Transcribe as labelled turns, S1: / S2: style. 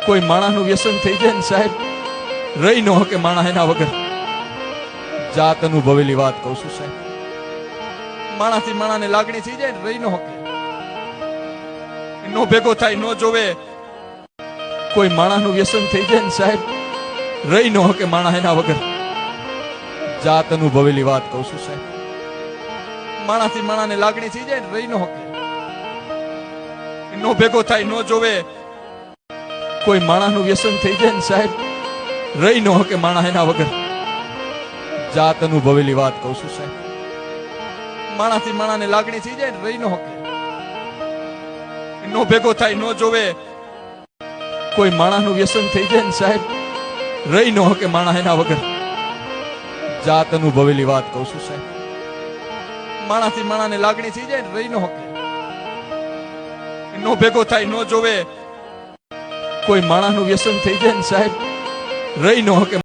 S1: કોઈ માણાનું વ્યસન થઈ જાય ને સાહેબ, રહી ન હકે માણા એના વગર. જાત અનુભવેલી વાત કહું છું સાહેબ. માણાથી માણાને લાગણી થઈ જાય ને રહી ન હકે, નો ભેગો થાય, નો જોવે. કોઈ માણાનું વ્યસન થઈ જાય ને સાહેબ, રહી ન હકે માણા એના વગર. જાત અનુભવેલી વાત કહું છું સાહેબ. માણાથી માણાને લાગણી થઈ જાય ને રહી ન હકે, નો ભેગો થાય, નો જોવે. કોઈ માણાનું વ્યસન થઈ જાય ને સાહેબ, રહી ન હકે માણા એના વગર. જાત અનુભવેલી વાત કહું છું સાહેબ. માણાથી માણાને લાગણી થઈ જાય ને રહી ન હકે, નો ભેગો થાય, નો જોવે. કોઈ માણાનું વ્યસન થઈ જાય ને સાહેબ, રહી ન હકે માણા એના વગર. જાત અનુભવેલી વાત કહું છું સાહેબ. માણાથી માણાને લાગણી થઈ જાય ને રહી ન હકે, નો ભેગો થાય, નો જોવે. કોઈ માણાનું વ્યસન થઈ જાય ને સાહેબ, રહી ન હકે.